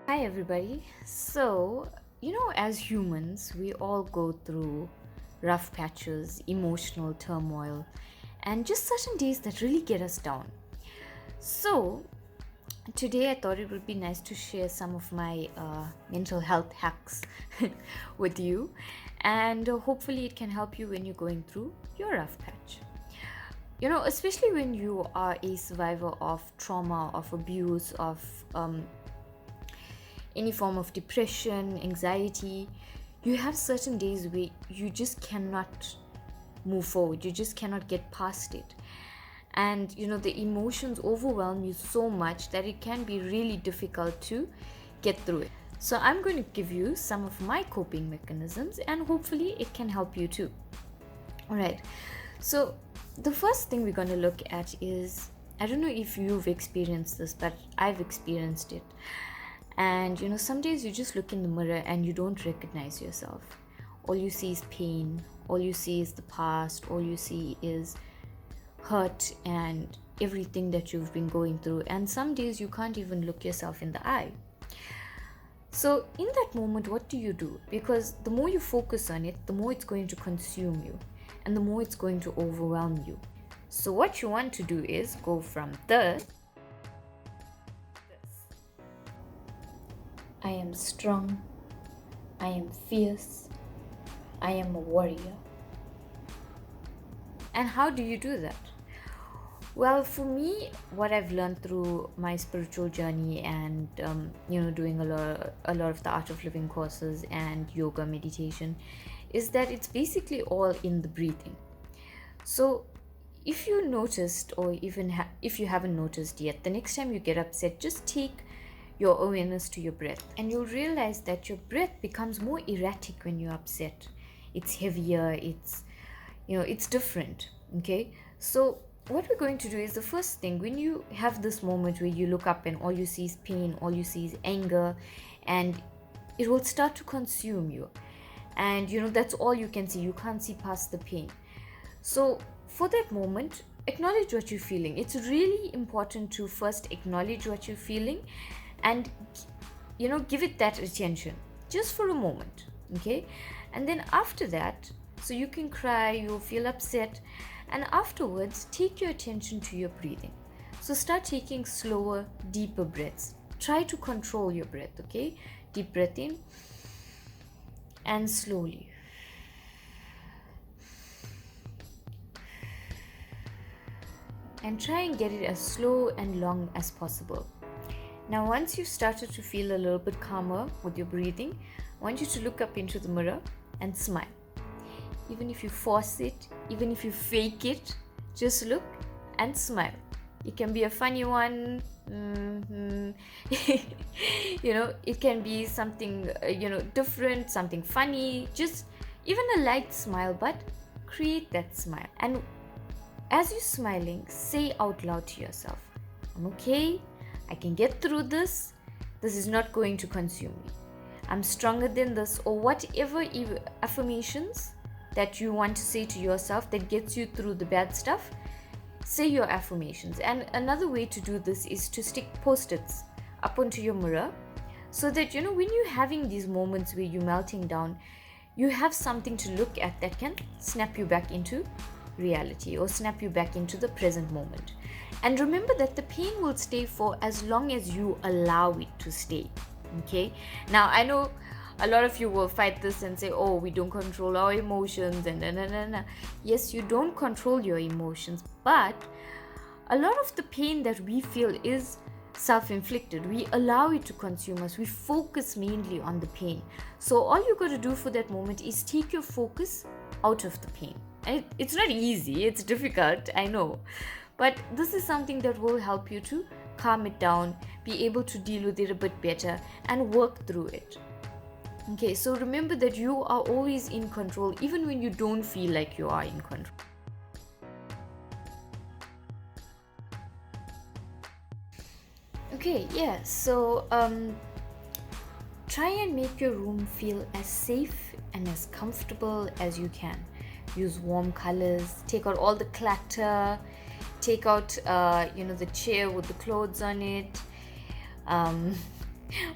Hi, everybody. As humans, we all go through rough patches, emotional turmoil, and just certain days that really get us down. So, today I thought it would be nice to share some of my mental health hacks with you, and hopefully, it can help you when you're going through your rough patch. Especially when you are a survivor of trauma, of abuse, of any form of depression, anxiety, you have certain days where you just cannot move forward, you just cannot get past it. And the emotions overwhelm you so much that it can be really difficult to get through it. So, I'm going to give you some of my coping mechanisms and hopefully it can help you too. All right. So, the first thing we're going to look at is, I don't know if you've experienced this, but I've experienced it. And some days you just look in the mirror and you don't recognize yourself. All you see is pain, all you see is the past, all you see is hurt and everything that you've been going through. And some days you can't even look yourself in the eye. So, in that moment, what do? Because the more you focus on it, the more it's going to consume you and the more it's going to overwhelm you. So, what you want to do is go from this. I am strong, I am fierce, I am a warrior. And how do you do that? Well, for me, what I've learned through my spiritual journey and doing a lot of the art of living courses and yoga meditation is that it's basically all in the breathing. So if you noticed, or even if you haven't noticed yet, the next time you get upset, just take your awareness to your breath, and you'll realize that your breath becomes more erratic when you're upset. It's heavier, it's different. Okay, so what we're going to do is, the first thing, when you have this moment where you look up and all you see is pain, all you see is anger, and it will start to consume you, and that's all you can see. You can't see past the pain. So for that moment, acknowledge what you're feeling. It's really important to first acknowledge what you're feeling and give it that attention just for a moment. Okay, and then after that, so you can cry, you'll feel upset, and afterwards take your attention to your breathing. So start taking slower, deeper breaths. Try to control your breath. Okay, deep breath in and slowly. And try and get it as slow and long as possible. Now, once you've started to feel a little bit calmer with your breathing, I want you to look up into the mirror and smile. Even if you force it, even if you fake it, just look and smile. It can be a funny one. It can be something, different, something funny, just even a light smile, but create that smile. And as you're smiling, say out loud to yourself, I'm okay. I can get through this. This is not going to consume me. I'm stronger than this, or whatever affirmations that you want to say to yourself that gets you through the bad stuff. Say your affirmations. And another way to do this is to stick post-its up onto your mirror, so that when you're having these moments where you're melting down, you have something to look at that can snap you back into reality or snap you back into the present moment. And remember that the pain will stay for as long as you allow it to stay. Okay, now I know a lot of you will fight this and say, oh, we don't control our emotions and na. Yes, you don't control your emotions, but a lot of the pain that we feel is self-inflicted. We allow it to consume us. We focus mainly on the pain. So all you got to do for that moment is take your focus out of the pain. And it's not easy, it's difficult, I know, but this is something that will help you to calm it down, be able to deal with it a bit better, and work through it. Okay, so remember that you are always in control, even when you don't feel like you are in control. Okay, yeah, so try and make your room feel as safe and as comfortable as you can. Use warm colors, take out all the clutter, take out the chair with the clothes on it,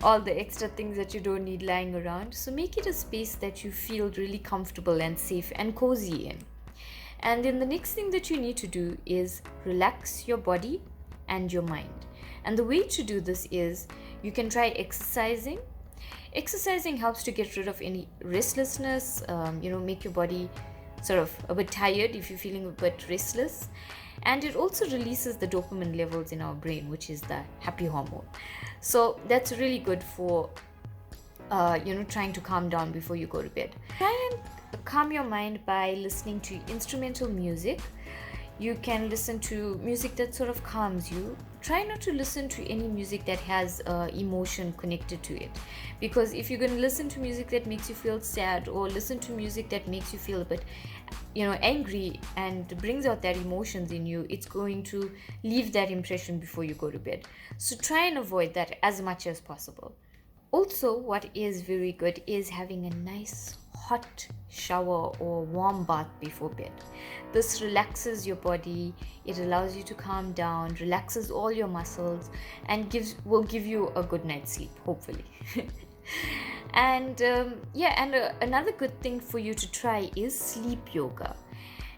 all the extra things that you don't need lying around. So make it a space that you feel really comfortable and safe and cozy in. And then the next thing that you need to do is relax your body and your mind. And the way to do this is you can try exercising. Exercising helps to get rid of any restlessness, make your body sort of a bit tired if you're feeling a bit restless. And it also releases the dopamine levels in our brain, which is the happy hormone. So that's really good for trying to calm down before you go to bed. Try and calm your mind by listening to instrumental music. You can listen to music that sort of calms you. Try not to listen to any music that has emotion connected to it, because if you're going to listen to music that makes you feel sad, or listen to music that makes you feel a bit angry and brings out that emotions in you, it's going to leave that impression before you go to bed. So try and avoid that as much as possible. Also, what is very good is having a nice hot shower or warm bath before bed. This relaxes your body, it allows you to calm down, relaxes all your muscles, and will give you a good night's sleep, hopefully. And another good thing for you to try is sleep yoga.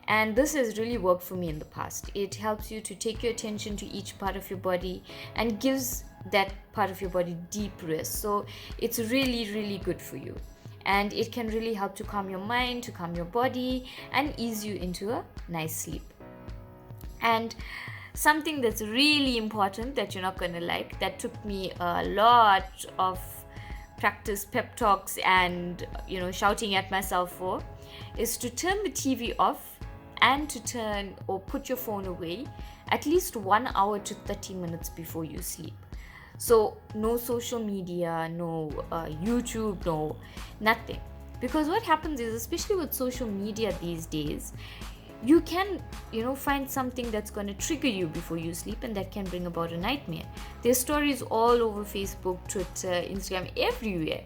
And this has really worked for me in the past. It helps you to take your attention to each part of your body and gives that part of your body deep rest. So it's really, really good for you. And it can really help to calm your mind, to calm your body, and ease you into a nice sleep. And something that's really important that you're not going to like, that took me a lot of practice, pep talks, and shouting at myself for, is to turn the TV off and to turn or put your phone away at least 1 hour to 30 minutes before you sleep. So no social media, no YouTube, no nothing. Because what happens is, especially with social media these days, you can find something that's going to trigger you before you sleep, and that can bring about a nightmare. There's stories all over Facebook, Twitter, Instagram, everywhere.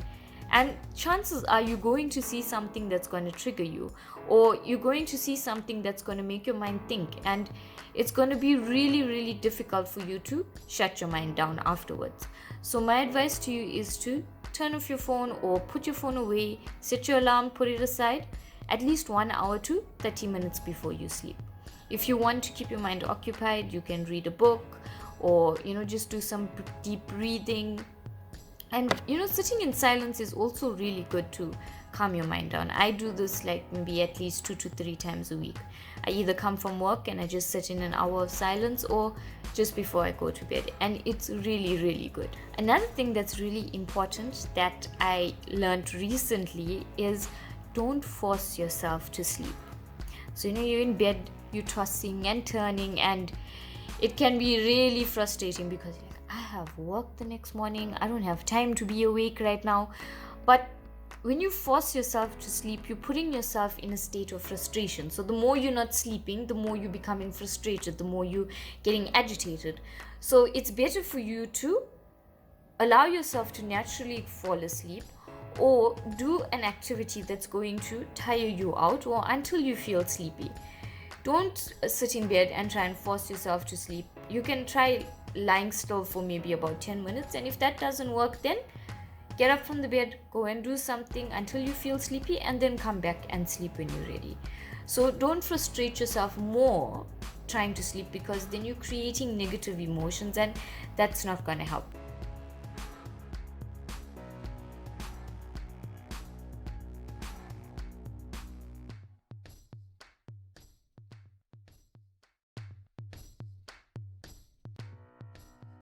And chances are you're going to see something that's going to trigger you, or you're going to see something that's going to make your mind think, and it's going to be really, really difficult for you to shut your mind down afterwards. So my advice to you is to turn off your phone or put your phone away, set your alarm, put it aside at least 1 hour to 30 minutes before you sleep. If you want to keep your mind occupied, you can read a book, or just do some deep breathing. And sitting in silence is also really good to calm your mind down. I do this like maybe at least 2 to 3 times a week. I either come from work and I just sit in an hour of silence, or just before I go to bed, and it's really, really good. Another thing that's really important that I learned recently is don't force yourself to sleep. So you're in bed, you're tossing and turning, and it can be really frustrating because I have work the next morning, I don't have time to be awake right now. But when you force yourself to sleep, you're putting yourself in a state of frustration. So the more you're not sleeping, the more you're becoming frustrated, the more you're getting agitated. So it's better for you to allow yourself to naturally fall asleep, or do an activity that's going to tire you out or until you feel sleepy. Don't sit in bed and try and force yourself to sleep. You can try lying still for maybe about 10 minutes, and if that doesn't work, then get up from the bed, go and do something until you feel sleepy, and then come back and sleep when you're ready. So don't frustrate yourself more trying to sleep, because then you're creating negative emotions, and that's not going to help.